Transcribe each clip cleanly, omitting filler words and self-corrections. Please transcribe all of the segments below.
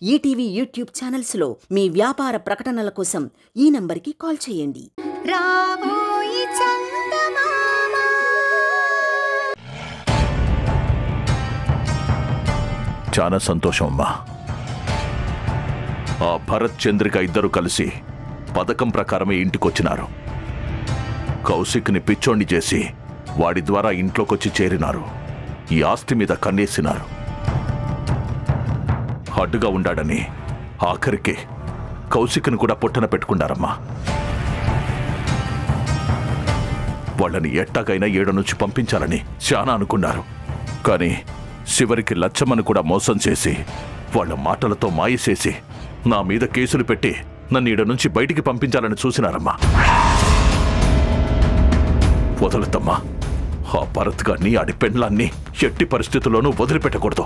ETV YouTube ఛానల్స్లో మీ వ్యాపార ప్రకటనల కోసం ఈ నంబర్కి కాల్ చేయండి. చాలా సంతోషం అమ్మా. ఆ భరత్ చంద్రిక ఇద్దరు కలిసి పథకం ప్రకారమే ఇంటికొచ్చినారు. కౌశిక్ని పిచ్చోణ్ణి చేసి వాడి ద్వారా ఇంట్లోకొచ్చి చేరినారు. ఈ ఆస్తి మీద కన్నేసినారు. అడ్డుగా ఉండాడని ఆఖరికి కౌశిక్ని కూడా పొట్టన పెట్టుకున్నారమ్మా. వాళ్ళని ఎట్టాగైనా 7 నుంచి పంపించాలని చాలా అనుకున్నారు. కానీ చివరికి లచ్చమ్మను కూడా మోసం చేసి వాళ్ళ మాటలతో మాయసేసి నా మీద కేసులు పెట్టి నన్ను 7 నుంచి బయటికి పంపించాలని చూసినారమ్మా. వదలతమ్మా. ఆ భరత్ గారిని ఆడి పెండ్లాన్ని ఎట్టి పరిస్థితుల్లోనూ వదిలిపెట్టకూడదు.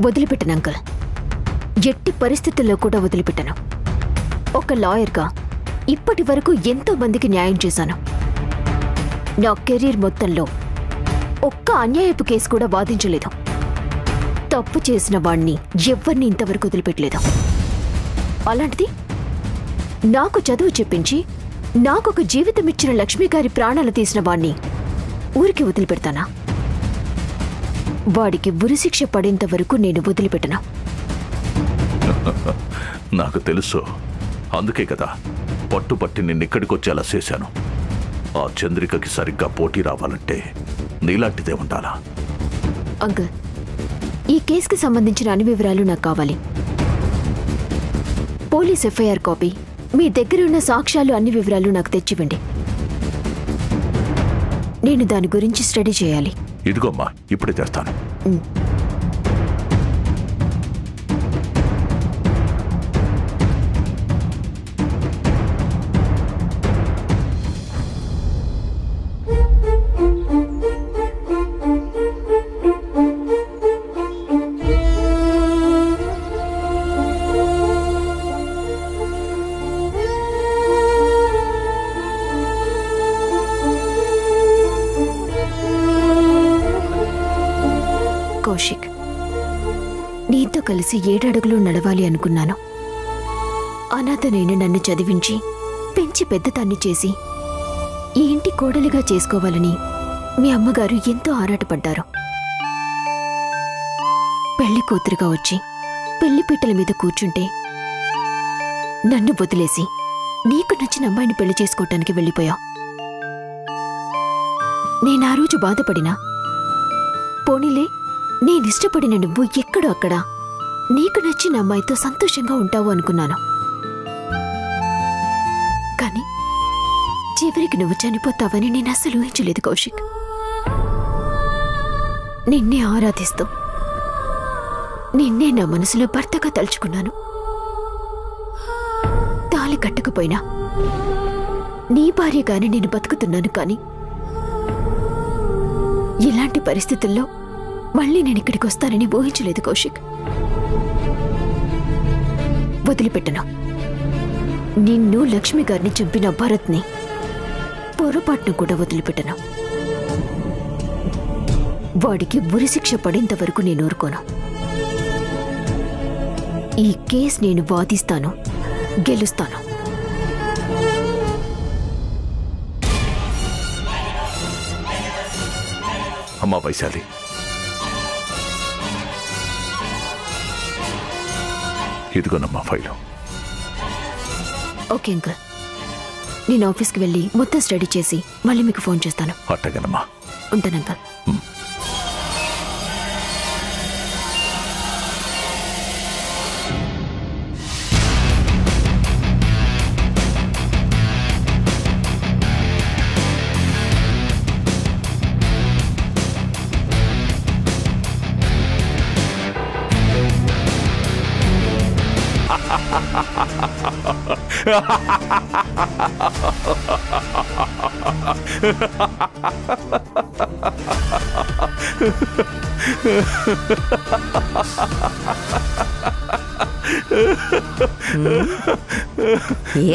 వదిలిపెట్టను అంకుల్. ఎట్టి పరిస్థితుల్లో కూడా వదిలిపెట్టను. ఒక లాయర్గా ఇప్పటి వరకు ఎంతో మందికి న్యాయం చేశాను. నా కెరీర్ మొత్తంలో ఒక్క అన్యాయపు కేసు కూడా వాదించలేదు. తప్పు చేసిన వాణ్ణి ఎవ్వరిని ఇంతవరకు వదిలిపెట్టలేదు. అలాంటిది నాకు చదువు చెప్పించి నాకొక జీవితం ఇచ్చిన లక్ష్మి గారి ప్రాణాలు తీసిన వాణ్ణి ఊరికి వదిలిపెడతానా? వాడికి ఉరిశిక్ష పడేంత వరకు నేను వదిలిపెట్టను. నాకు తెలుసు. అందుకే కదా పట్టుపట్టి నిన్నిక్కడికొచ్చేలా చేశాను. ఆ చంద్రికకి సరిగ్గా పోటీ రావాలంటే నీలాంటిదే ఉండాలా? అంకుల్, ఈ కేసుకి సంబంధించిన అన్ని వివరాలు నాకు కావాలి. పోలీస్ ఎఫ్ఐఆర్ కాపీ, మీ దగ్గర ఉన్న సాక్ష్యాలు, అన్ని వివరాలు నాకు తెచ్చివ్వండి. నేను దాని గురించి స్టడీ చేయాలి. ఇదిగోమ్మా, ఇప్పుడే తెస్తాను. కౌశిక్, నీతో కలిసి 7 అడుగులు నడవాలి అనుకున్నాను. అనాథనైన నన్ను చదివించి పెంచి పెద్దదాన్ని చేసి ఈ ఇంటి కోడలిగా చేసుకోవాలని మీ అమ్మగారు ఎంతో ఆరాటపడ్డారు. పెళ్లి కూతురుగా వచ్చి పెళ్లిపీటల మీద కూర్చుంటే నన్ను వదిలేసి నీకు నచ్చిన అమ్మాయిని పెళ్లి చేసుకోవటానికి వెళ్ళిపోయావు. నేనా రోజు బాధపడినా, పోనీలే నేనిష్టపడిన నువ్వు ఎక్కడో అక్కడ నీకు నచ్చిన అమ్మాయితో సంతోషంగా ఉంటావు అనుకున్నాను. కానీ చివరికి నువ్వు చనిపోతావని నేను అస్సలు ఊహించలేదు కౌశిక్. నిన్నే ఆరాధిస్తూ నిన్నే నా మనసులో భర్తగా తలుచుకున్నాను. తాళి కట్టకపోయినా నీ భార్యగానే నేను బతుకుతున్నాను. కానీ ఇలాంటి పరిస్థితుల్లో మళ్ళీ నేను ఇక్కడికి వస్తానని ఊహించలేదు కౌశిక్. వదిలిపెట్టను. నిన్ను లక్ష్మి గారిని చంపిన భరత్ని పొరపాటును కూడా వదిలిపెట్టను. వాడికి ఉరిశిక్ష పడేంత వరకు నేను ఊరుకోను. ఈ కేసు నేను వాదిస్తాను, గెలుస్తాను. అమ్మా వైశాలి, ఇదిగోనమ్మా ఫైలు. ఓకే అంకుల్, నేను ఆఫీస్కి వెళ్ళి మొత్తం స్టడీ చేసి మళ్ళీ మీకు ఫోన్ చేస్తాను. అట్టగనమ్మా. ఉంటాను అంకుల్.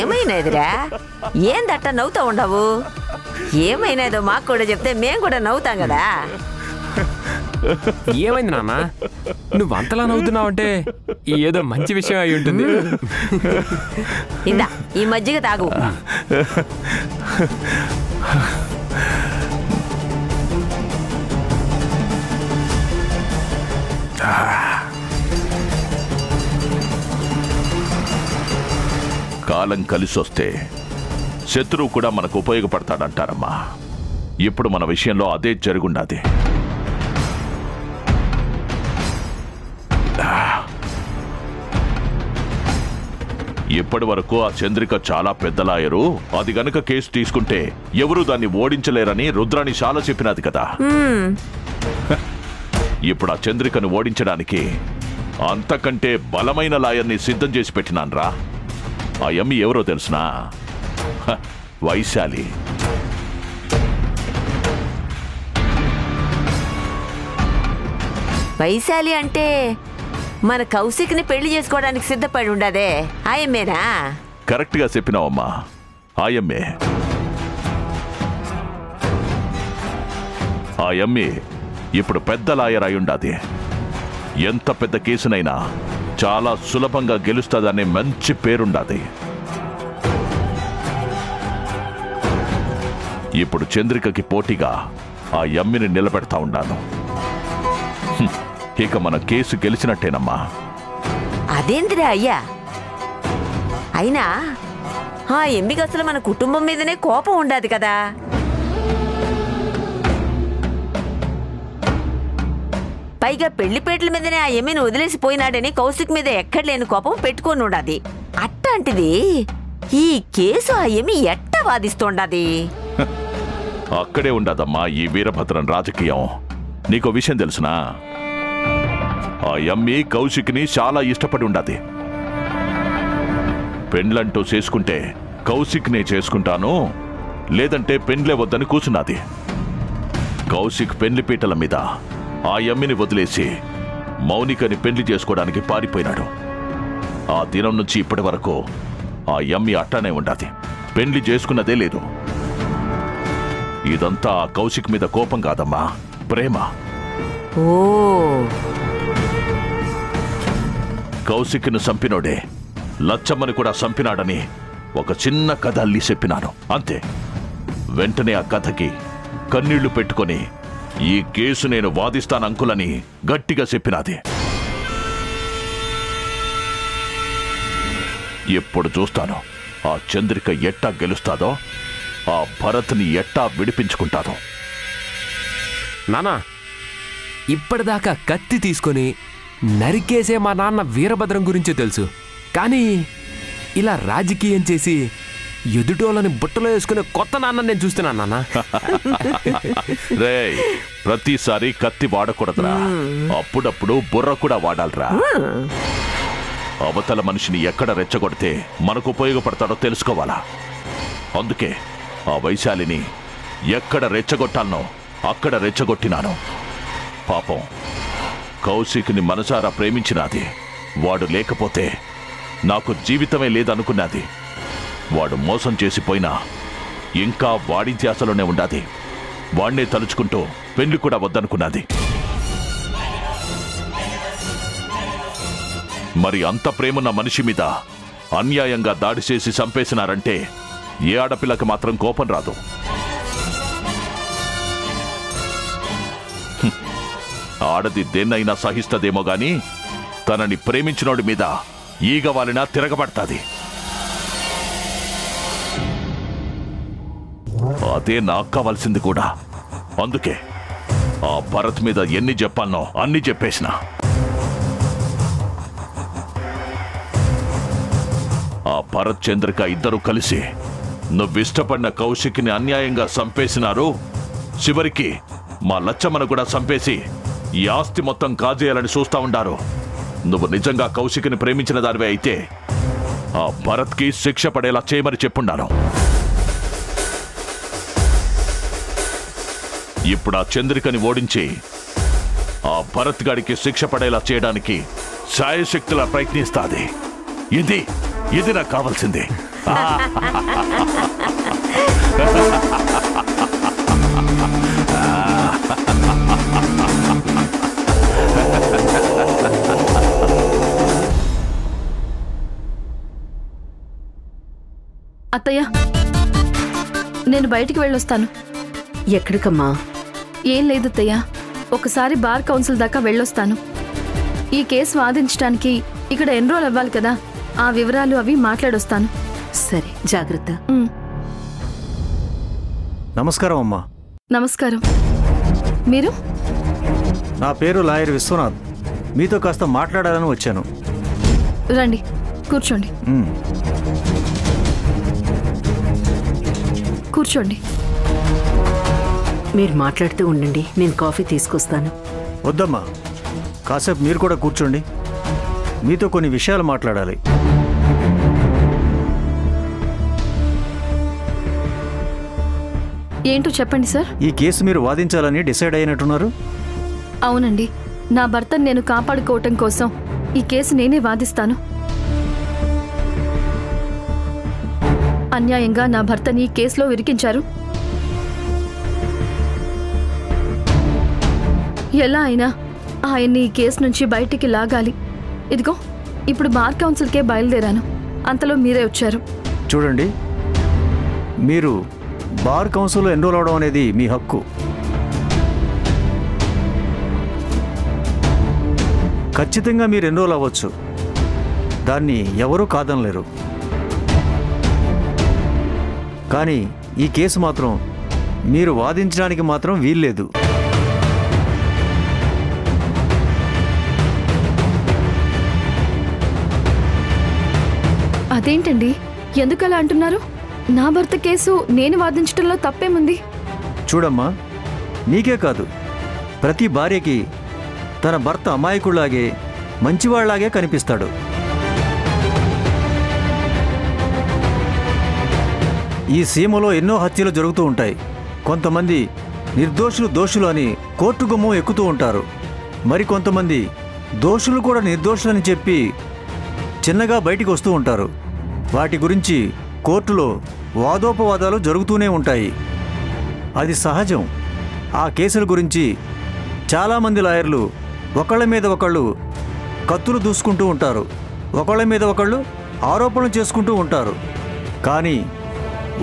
ఏమైనాదిరా? ఏందట్ట నవ్వుతా ఉండవు? ఏమైనాదో మాకు కూడా చెప్తే మేము కూడా నవ్వుతాం కదా. ఏమైంది నాన్న? నువ్వు అంతలా నవ్వుతున్నావంటే ఏదో మంచి విషయం అయి ఉంటుంది. ఇందా ఈ మజ్జిగ తాగు. కాలం కలిసొస్తే శత్రువు కూడా మనకు ఉపయోగపడతాడంటారమ్మా. ఇప్పుడు మన విషయంలో అదే జరుగుండాది. ఇప్పటి వరకు ఆ చంద్రిక చాలా పెద్ద లాయరు. అది గనక కేసు తీసుకుంటే ఎవరూ దాన్ని ఓడించలేరని రుద్రాణి చాలా చెప్పినది కదా. ఇప్పుడు ఆ చంద్రికను ఓడించడానికి అంతకంటే బలమైన లాయర్ని సిద్ధం చేసి పెట్టినాన్రా. ఆ యమ్మి ఎవరో తెలుసునా? వైశాలి. వైశాలి అంటే మన కౌశిక్ని పెళ్లి చేసుకోవడానికి సిద్ధపడి ఉండదే ఆయమ్మేనా? కరెక్ట్ గా చెప్పినావమ్మా, ఆయమ్మే. ఆ యమ్మి ఇప్పుడు పెద్ద లాయర్ అయ్యుండాది. ఎంత పెద్ద కేసునైనా చాలా సులభంగా గెలుస్తుందనే మంచి పేరుండాది. ఇప్పుడు చంద్రికకి పోటీగా ఆ యమ్మిని నిలబెడతా ఉండాను. ఇక మన కేసు గెలిచినట్టేనమ్మా. అదేంటిరా అయ్యా? అయినా ఆ ఎమ్మికి అసలు మన కుటుంబం మీదనే కోపం ఉండాది కదా. పైగా పెళ్లిపేటల మీదనే ఆ ఎమ్మిని వదిలేసిపోయినాడని కౌశిక్ మీద ఎక్కడలేని కోపం పెట్టుకొని ఉండాది. అట్టాంటిది ఈ కేసు ఆ ఎమ్మి ఎట్ట వాదిస్తోండాది? అక్కడే ఉండదమ్మా ఈ వీరభద్రం రాజకీయం. నీకో విషయం తెలుసునా? ఆ యమ్మి కౌశిక్ని చాలా ఇష్టపడి ఉండాది. పెండ్లంటూ చేసుకుంటే కౌశిక్నే చేసుకుంటాను, లేదంటే పెండ్లే వద్దని కూర్చున్నది. కౌశిక్ పెండ్లి పీటల మీద ఆ యమ్మిని వదిలేసి మౌనికని పెండ్లి చేసుకోవడానికి పారిపోయినాడు. ఆ దినం నుంచి ఇప్పటి వరకు ఆ యమ్మి అట్టానే ఉండాది. పెండ్లి చేసుకున్నదే లేదు. ఇదంతా ఆ కౌశిక్ మీద కోపం కాదమ్మా, ప్రేమ. ఓ, కౌశిక్ను చంపినోడే లచ్చమ్మని కూడా చంపినాడని ఒక చిన్న కథ అల్లి చెప్పినాను, అంతే. వెంటనే ఆ కథకి కన్నీళ్లు పెట్టుకొని ఈ కేసు నేను వాదిస్తాను అంకులని గట్టిగా చెప్పినాది. ఎప్పుడు చూస్తాను ఆ చంద్రిక ఎట్టా గెలుస్తాదో, ఆ భరత్ని ఎట్టా విడిపించుకుంటాదో. నానా, ఇప్పటిదాకా కత్తి తీసుకొని నరికేసే మా నాన్న వీరభద్రం గురించే తెలుసు. కానీ ఇలా రాజకీయం చేసి ఎదుటోళ్ళని బుట్టలో వేసుకునే కొత్త నాన్న నేను చూస్తున్నాను నాన్న. రేయ్, ప్రతిసారి కత్తి వాడకూడదురా, అప్పుడప్పుడు బుర్ర కూడా వాడాలరా. అవతల మనిషిని ఎక్కడ రెచ్చగొడితే మనకు ఉపయోగపడతాడో తెలుసుకోవాలా. అందుకే ఆ వైశాలిని ఎక్కడ రెచ్చగొట్టాలనో అక్కడ రెచ్చగొట్టినాను. పాపం కౌశిక్ని మనసారా ప్రేమించినాది. వాడు లేకపోతే నాకు జీవితమే లేదనుకున్నది. వాడు మోసం చేసిపోయినా ఇంకా వాడి ధ్యాసలోనే ఉండాది. వాణ్ణే తలుచుకుంటూ పెళ్లి కూడా వద్దనుకున్నది. మరి అంత ప్రేమన్న మనిషి మీద అన్యాయంగా దాడి చేసి చంపేసినారంటే ఏ ఆడపిల్లకి మాత్రం కోపం రాదు. ఆడది దేన్నైనా సహిస్తదేమో గాని తనని ప్రేమించినోడి మీద ఈగ వాలినా తిరగబడతాది. అదే నాకు కావాల్సింది కూడా. అందుకే ఆ భరత్ మీద ఎన్ని చెప్పాలనో అన్ని చెప్పేసిన. ఆ భరత్ చంద్రిక ఇద్దరు కలిసి నువ్విష్టపడిన కౌశిక్ని అన్యాయంగా చంపేసినారు. చివరికి మా లచ్చమ్మను కూడా చంపేసి ఈ ఆస్తి మొత్తం కాజేయాలని చూస్తా ఉండారు. నువ్వు నిజంగా కౌశిక్ని ప్రేమించిన దానివే అయితే ఆ భరత్కి శిక్ష పడేలా చేయమని చెప్పుండాను. ఇప్పుడు ఆ చంద్రికని ఓడించి ఆ భరత్ గాడికి శిక్ష పడేలా చేయడానికి శాయశక్తులా ప్రయత్నిస్తాది. ఇది నాకు కావాల్సింది. అత్తయ్య, నేను బయటికి వెళ్ళొస్తాను. ఎక్కడికమ్మా? ఏం లేదు అత్తయ్య, ఒకసారి బార్ కౌన్సిల్ దాకా వెళ్ళొస్తాను. ఈ కేసు వాదించడానికి ఇక్కడ ఎన్రోల్ అవ్వాలి కదా, ఆ వివరాలు అవి మాట్లాడొస్తాను. సరే, జాగ్రత్త. నమస్కారం అమ్మా. నమస్కారం. మీరు? నా పేరు లాయర్ విశ్వనాథ్. మీతో కాస్త మాట్లాడాలని వచ్చాను. రండి, కూర్చోండి. కూర్చోండి. మీరు మాట్లాడుతూ ఉండండి, నేను కాఫీ తీసుకొస్తాను. వద్దమ్మా, కాసేపు మీరు కూడా కూర్చోండి. మీతో కొన్ని విషయాలు మాట్లాడాలి. ఏంటో చెప్పండి సార్. ఈ కేసు మీరు వాదించాలని డిసైడ్ అయినట్టున్నారు. అవునండి, నా భర్తను నేను కాపాడుకోవటం కోసం ఈ కేసు నేనే వాదిస్తాను. అన్యాయంగా నా భర్తని ఈ కేసులో ఇరికించారు. ఎలా అయినా ఆయన్ని ఈ కేసు నుంచి బయటికి లాగాలి. ఇదిగో ఇప్పుడు బార్ కౌన్సిల్కే బయలుదేరాను, అంతలో మీరే వచ్చారు. చూడండి, మీరు బార్ కౌన్సిల్లో ఎన్రోల్ అవడం అనేది మీ హక్కు. ఖచ్చితంగా మీరు ఎన్రోల్ అవ్వచ్చు, దాన్ని ఎవరూ కాదనలేరు. కానీ ఈ కేసు మాత్రం మీరు వాదించడానికి మాత్రం వీల్లేదు. అదేంటండి, ఎందుకలా అంటున్నారు? నా భర్త కేసు నేను వాదించడంలో తప్పేముంది? చూడమ్మా, నీకే కాదు, ప్రతి భార్యకి తన భర్త అమాయకుళ్లాగే మంచివాళ్లాగే కనిపిస్తాడు. ఈ సీమలో ఎన్నో హత్యలు జరుగుతూ ఉంటాయి. కొంతమంది నిర్దోషులు దోషులు అని కోర్టు గుమ్మం ఎక్కుతూ ఉంటారు. మరికొంతమంది దోషులు కూడా నిర్దోషులని చెప్పి చిన్నగా బయటికి వస్తూ ఉంటారు. వాటి గురించి కోర్టులో వాదోపవాదాలు జరుగుతూనే ఉంటాయి. అది సహజం. ఆ కేసుల గురించి చాలామంది లాయర్లు ఒకళ్ళ మీద ఒకళ్ళు కత్తులు దూసుకుంటూ ఉంటారు, ఒకళ్ళ మీద ఒకళ్ళు ఆరోపణలు చేసుకుంటూ ఉంటారు. కానీ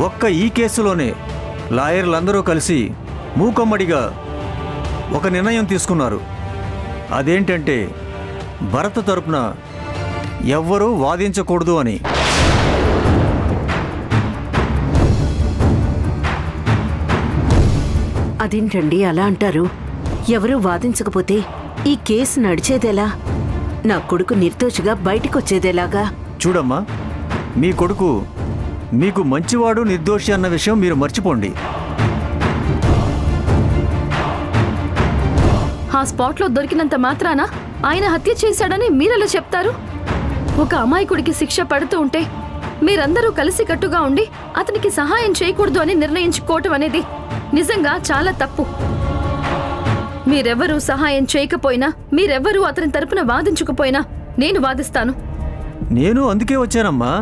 ఒక్క ఈ కేసులోనే లాయర్లందరూ కలిసి మూకమ్మడిగా ఒక నిర్ణయం తీసుకున్నారు. అదేంటంటే భరత్ తరపున ఎవ్వరూ వాదించకూడదు అని. అదేంటండి అలా అంటారు? ఎవరూ వాదించకపోతే ఈ కేసు నడిచేదెలా? నా కొడుకు నిర్దోషిగా బయటికొచ్చేదేలాగా? చూడమ్మా, మీ కొడుకు మీకు మంచివాడు నిర్దోషి అన్న విషయం మీరు మర్చిపోండి. ఆ స్పాట్లో దొరికినంత మాత్రాన ఆయన హత్య చేశాడని మీరెలా చెప్తారు? ఒక అమాయకుడికి శిక్ష పడుతూ ఉంటే మీరందరూ కలిసికట్టుగా ఉండి అతనికి సహాయం చేయకూడదు అని నిర్ణయించుకోవటం అనేది నిజంగా చాలా తప్పు. మీరెవ్వరూ సహాయం చేయకపోయినా, మీరెవ్వరూ అతని తరపున వాదించకపోయినా నేను వాదిస్తాను. నేను అందుకే వచ్చానమ్మా.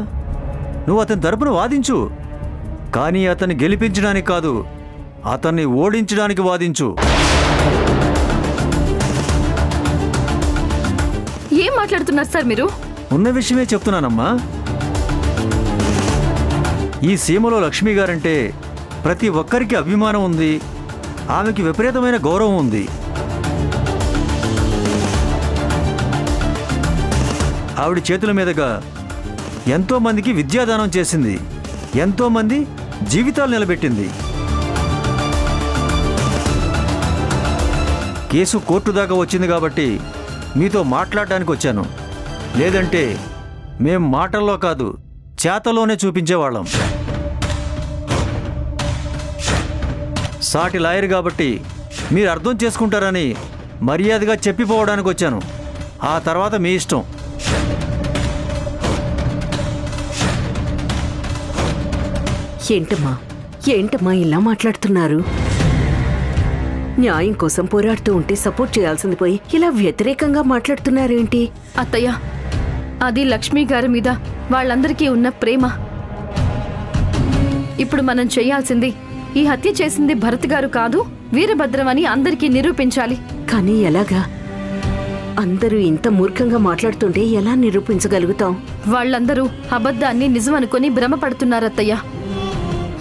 నువ్వు అతని తరపున వాదించు, కానీ అతన్ని గెలిపించడానికి కాదు, అతన్ని ఓడించడానికి వాదించు. ఏం మాట్లాడుతున్నారు సార్ మీరు? ఉన్న విషయమే చెప్తున్నానమ్మా. ఈ సీమలో లక్ష్మి గారంటే ప్రతి ఒక్కరికి అభిమానం ఉంది, ఆమెకి విపరీతమైన గౌరవం ఉంది. ఆవిడ చేతుల మీదుగా ఎంతోమందికి విద్యాదానం చేసింది, ఎంతోమంది జీవితాలు నిలబెట్టింది. కేసు కోర్టు దాకా వచ్చింది కాబట్టి మీతో మాట్లాడడానికి వచ్చాను. లేదంటే మేం మాటల్లో కాదు, చేతలోనే చూపించేవాళ్ళం. సాటి లాయర్ కాబట్టి మీరు అర్థం చేసుకుంటారని మర్యాదగా చెప్పిపోవడానికి వచ్చాను. ఆ తర్వాత మీ ఇష్టం. ఏంటమ్మా ఇలా మాట్లాడుతున్నారు? న్యాయం కోసం పోరాడుతూ ఉంటే సపోర్ట్ చేయాల్సింది పోయి ఇలా వ్యతిరేకంగా మాట్లాడుతున్నారేంటి? అత్తయ్య, అది లక్ష్మి గారి మీద వాళ్ళందరికీ ఉన్న ప్రేమ. ఇప్పుడు మనం చేయాల్సింది ఈ హత్య చేసింది భరత్ గారు కాదు, వీరభద్రం అని అందరికీ నిరూపించాలి. కానీ ఎలాగా? అందరూ ఇంత మూర్ఖంగా మాట్లాడుతుంటే ఎలా నిరూపించగలుగుతాం? వాళ్ళందరూ అబద్ధాన్ని నిజం అనుకుని భ్రమపడుతున్నారత్తయ్య.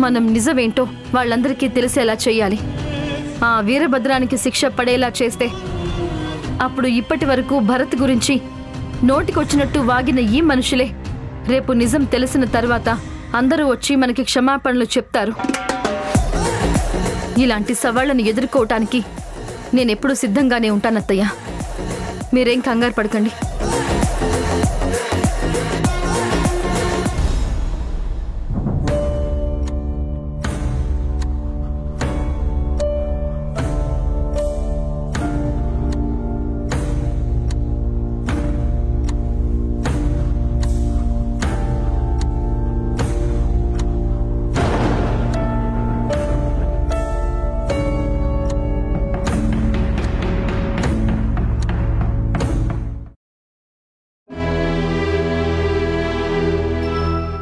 మనం నిజమేంటో వాళ్ళందరికీ తెలిసేలా చెయ్యాలి. ఆ వీరభద్రానికి శిక్ష పడేలా చేస్తే అప్పుడు ఇప్పటి వరకు భరత్ గురించి నోటికొచ్చినట్టు వాగిన ఈ మనుషులే రేపు నిజం తెలిసిన తర్వాత అందరూ వచ్చి మనకి క్షమాపణలు చెప్తారు. ఇలాంటి సవాళ్లను ఎదుర్కోవటానికి నేనెప్పుడూ సిద్ధంగానే ఉంటానత్తయ్య. మీరేం కంగారు పడకండి.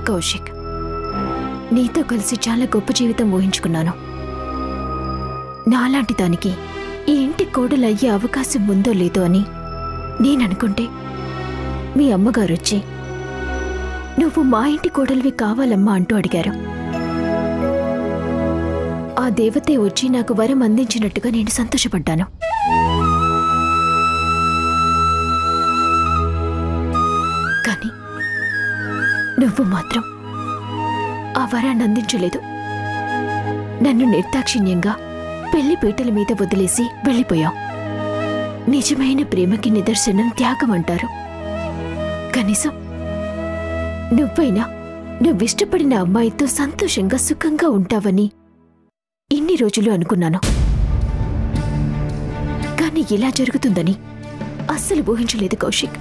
కౌశిక్, నీతో కలిసి చాలా గొప్ప జీవితం ఊహించుకున్నాను. నాలాంటి దానికి ఈ ఇంటి కోడలు అయ్యే అవకాశం ఉందో లేదో అని నేననుకుంటే మీ అమ్మగారు వచ్చి నువ్వు మా ఇంటి కోడలివి కావాలమ్మా అంటూ అడిగారు. ఆ దేవతే వచ్చి నాకు వరం అందించినట్టుగా నేను సంతోషపడ్డాను. కానీ నువ్వు మాత్రం ఆ వరాన్ని అందించలేదు. నన్ను నిర్దాక్షిణ్యంగా పెళ్లి పీటల మీద వదిలేసి వెళ్ళిపోయావు. నిజమైన ప్రేమకి నిదర్శనం త్యాగం అంటారు. కనీసం నువ్వైనా నువ్విష్టపడిన అమ్మాయితో సంతోషంగా సుఖంగా ఉంటావని ఇన్ని రోజులు అనుకున్నాను. కానీ ఇలా జరుగుతుందని అస్సలు ఊహించలేదు కౌశిక్.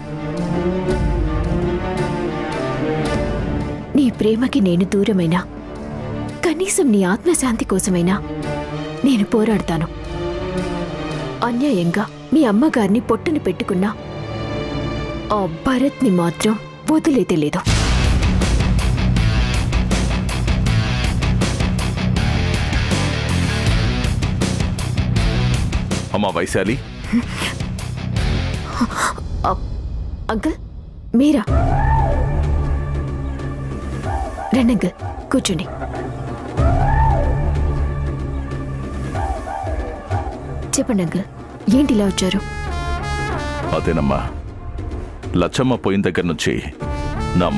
నీ ప్రేమకి నేను దూరమైనా కనీసం నీ ఆత్మశాంతి కోసమైనా నేను పోరాడతాను. అన్యాయంగా మీ అమ్మగారిని పొట్టును పెట్టుకున్నా ఆ భరత్ని మాత్రం వదిలేదే లేదు. అమ్మా వైశాలి. అంకుల్, మీరా? రండి అంకుల్, కూర్చోండి. చెప్పండి అంకుల్, ఏంటి ఇలా వచ్చారు? అదేనమ్మా, లచ్చమ్మ పోయిన దగ్గర నుంచి నా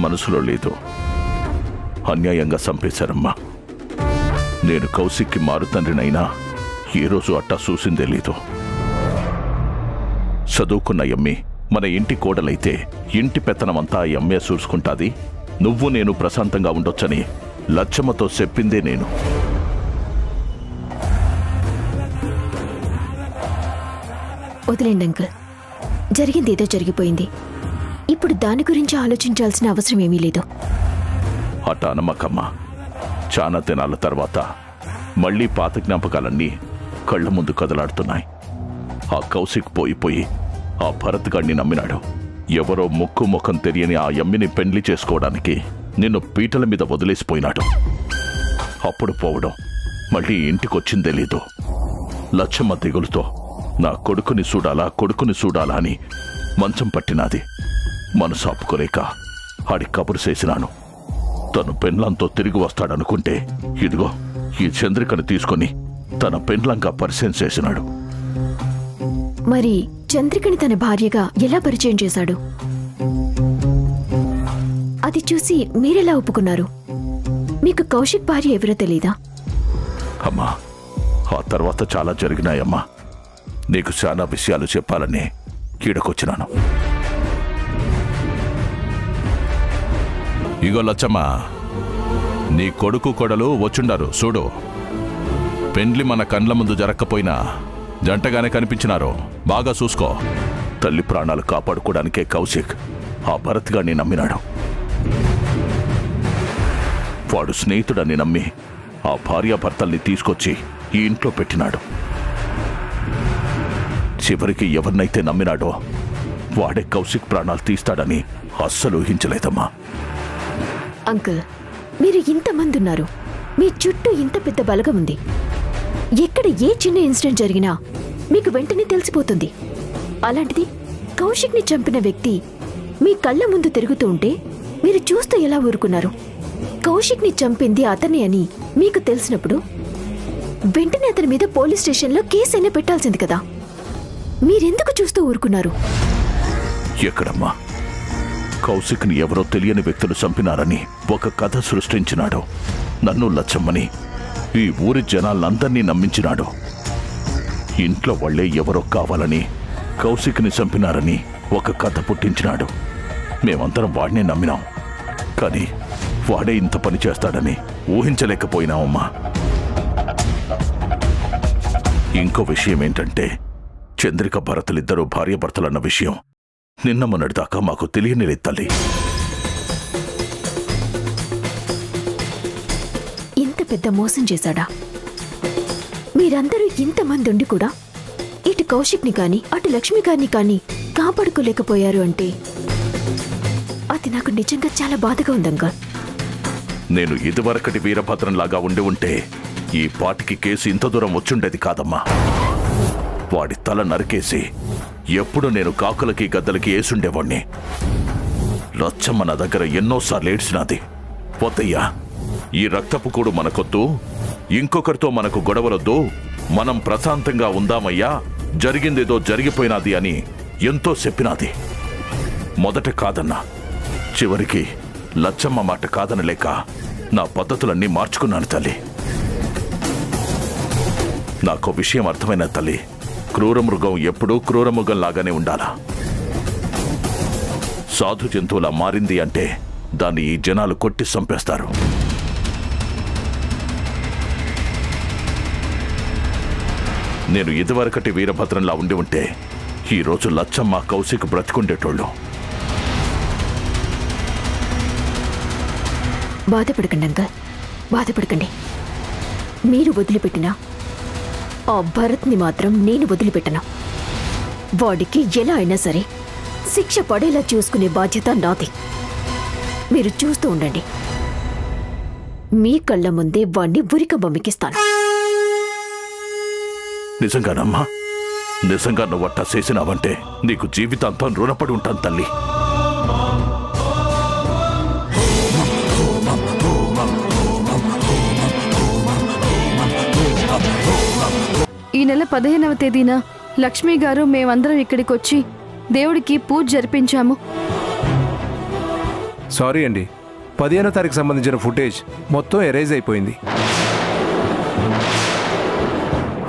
మనసులో లేదు. అన్యాయంగా చంపేశారమ్మా. నేను కౌశిక్కి మారుతండ్రినైనా ఏ రోజు అట్టా చూసిందే లేదు. చదువుకున్న ఎమ్మి మన ఇంటి కోడలైతే ఇంటి పెత్తనమంతా ఎమ్మే చూసుకుంటాది. నువ్వు నేను ప్రశాంతంగా ఉండొచ్చని లచ్చమ్మతో చెప్పిందే నేను. వదిలేండి అంకుల్, జరిగిందేదో జరిగిపోయింది. ఇప్పుడు దాని గురించి ఆలోచించాల్సిన అవసరం ఏమీ లేదు. అట అనమ్మకమ్మా. చాలా దినాల తర్వాత మళ్లీ పాత జ్ఞాపకాలన్నీ కళ్ల ముందు కదలాడుతున్నాయి. ఆ కౌశిక్ పోయిపోయి ఆ భరత్ గాడిని నమ్మినాడు. ఎవరో ముక్కు ముఖం తెలియని ఆ ఎమ్మిని పెండ్లి చేసుకోవడానికి నిన్ను పీటల మీద వదిలేసిపోయినాడు. అప్పుడు పోవడం మళ్ళీ ఇంటికొచ్చిందే లేదు. లచ్చమ్మ దిగులుతో నా కొడుకుని చూడాలా అని మంచం పట్టినాది. మనసు ఆపుకోలేక ఆడి కబురు చేసినాను. తను పెండ్లంతో తిరిగి వస్తాడనుకుంటే ఇదిగో ఈ చంద్రికను తీసుకుని తన పెండ్లంగా పరిచయం చేసినాడు. మరి చంద్రికని తన భార్యగా ఎలా పరిచయం చేశాడు? అది చూసి మీరెలా ఒప్పుకున్నారు? మీకు కౌశిక్ భార్య ఎవరో తెలీదా? అమ్మా, ఆ తర్వాత చాలా జరిగినాయమ్మా. నీకు చాలా విషయాలు చెప్పాలని కీడకొచ్చినాను. ఇగో లచ్చమ్మ, నీ కొడుకు కొడలు వచ్చుండారు చూడు. పెండ్లి మన కండ్ల ముందు జరక్కపోయినా జంటగానే కనిపించినారు. బాగా చూసుకో. తల్లి ప్రాణాలు కాపాడుకోవడానికే కౌశిక్ ఆ భరత్ గారిని నమ్మినాడు. వాడు స్నేహితుడని నమ్మి ఆ భార్యాభర్తల్ని తీసుకొచ్చి ఈ ఇంట్లో పెట్టినాడు. చివరికి ఎవరినైతే నమ్మినాడో వాడే కౌశిక్ ప్రాణాలు తీస్తాడని అస్సలు ఊహించలేదమ్మా. అంకుల్, మీరు ఇంతమంది ఉన్నారు, మీ చుట్టూ ఇంత పెద్ద బలగం ఉంది. ఎక్కడ ఏ చిన్న ఇన్సిడెంట్ జరిగినా మీకు వెంటనే తెలిసిపోతుంది. అలాంటిది కౌశిక్ని చంపిన వ్యక్తి మీ కళ్ళ ముందు తిరుగుతూ ఉంటే మీరు చూస్తూ ఎలా ఊరుకున్నారు? కౌశిక్ని చంపింది అతనే అని మీకు తెలిసినప్పుడు వెంటనే అతని మీద పోలీస్ స్టేషన్లో కేసైనా పెట్టాల్సింది కదా. మీరెందుకు చూస్తూ ఊరుకున్నారు? ఎక్కడమ్మా? కౌశిక్ని ఎవరో తెలియని వ్యక్తులు చంపినారని ఒక కథ సృష్టించినాడు. నన్ను లచ్చమ్మని ఈ ఊరి జనాలందర్నీ నమ్మించినాడు. ఇంట్లో వాళ్లే ఎవరో కావాలని కౌశిక్ని చంపినారని ఒక కథ పుట్టించినాడు. మేమందరం వాడినే నమ్మినాం. కానీ వాడే ఇంత పని చేస్తాడని ఊహించలేకపోయినామమ్మా. ఇంకో విషయం ఏంటంటే, చంద్రిక భరతులిద్దరూ భార్యాభర్తలన్న విషయం నిన్న మొన్నటిదాకా మాకు తెలియనిలేదు తల్లి. ఇంత పెద్ద మోసం చేశాడా? మీరందరూ ఇంతమంది ఉండి కూడా ఇటు కౌశిక్ని కాని అటు లక్ష్మి గారిని కాని కాపాడుకోలేకపోయారు అంటే అది నాకు నిజంగా చాలా బాధగా ఉందంగా. నేను ఇదివరకటి వీరభద్రంలాగా ఉండి ఉంటే ఈ పాటికి కేసు ఇంత దూరం వచ్చుండేది కాదమ్మా. వాడి తల నరికేసి ఎప్పుడు నేను కాకులకి గద్దలకి వేసుండేవాణ్ణి. లచ్చమ్మ నా దగ్గర ఎన్నోసార్లు ఏడ్చినాది. పోతయ్యా, ఈ రక్తపు కూడు మనకొద్దు, ఇంకొకరితో మనకు గొడవలొద్దు, మనం ప్రశాంతంగా ఉందామయ్యా, జరిగిందేదో జరిగిపోయినాది అని ఎంతో చెప్పినాది. మొదట కాదన్నా, చివరికి లచ్చమ్మ మాట కాదనలేక నా పద్ధతులన్నీ మార్చుకున్నాను తల్లి. నాకో విషయం అర్థమైన తల్లి, క్రూరమృగం ఎప్పుడూ క్రూరమృగంలాగానే ఉండాలా. సాధు జంతువులా మారింది అంటే దాన్ని ఈ జనాలు కొట్టి చంపేస్తారు. నేను ఇదివరకటి వీరభద్రంలా ఉండి ఉంటే ఈరోజు లచ్చమ్మ కౌశిక్ బ్రతికుండేటోళ్ళు. బాధపడకండి అంకల్, బాధపడకండి. మీరు వదిలిపెట్టినా ఆ భరత్ని మాత్రం నేను వదిలిపెట్టను. వాడికి ఎలా అయినా సరే శిక్ష పడేలా చూసుకునే బాధ్యత నాది. మీరు చూస్తూ ఉండండి. మీ కళ్ళ ముందే వాణ్ణి ఉరిక బొమ్మికిస్తాను. నిజంగానమ్మా? నిజంగా నువ్వట్టా చేసినావంటే నీకు జీవితాంతం రుణపడి ఉంటాను తల్లి. ఈ నెల 15వ తేదీన లక్ష్మి గారు మేమందరం ఇక్కడికి వచ్చి దేవుడికి పూజ జరిపించాము. సారీ అండి, 15వ తారీఖు సంబంధించిన ఫుటేజ్ మొత్తం ఎరేజ్ అయిపోయింది.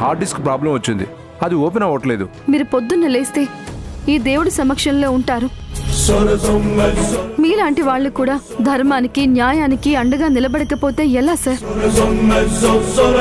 హార్డ్ డిస్క్ ప్రాబ్లం వచ్చింది, అది ఓపెన్ అవ్వట్లేదు. మీరు పొద్దున్న లేస్తే ఈ దేవుడి సమక్షంలో ఉంటారు. మీలాంటి వాళ్ళు కూడా ధర్మానికి న్యాయానికి అండగా నిలబడకపోతే ఎలా సార్?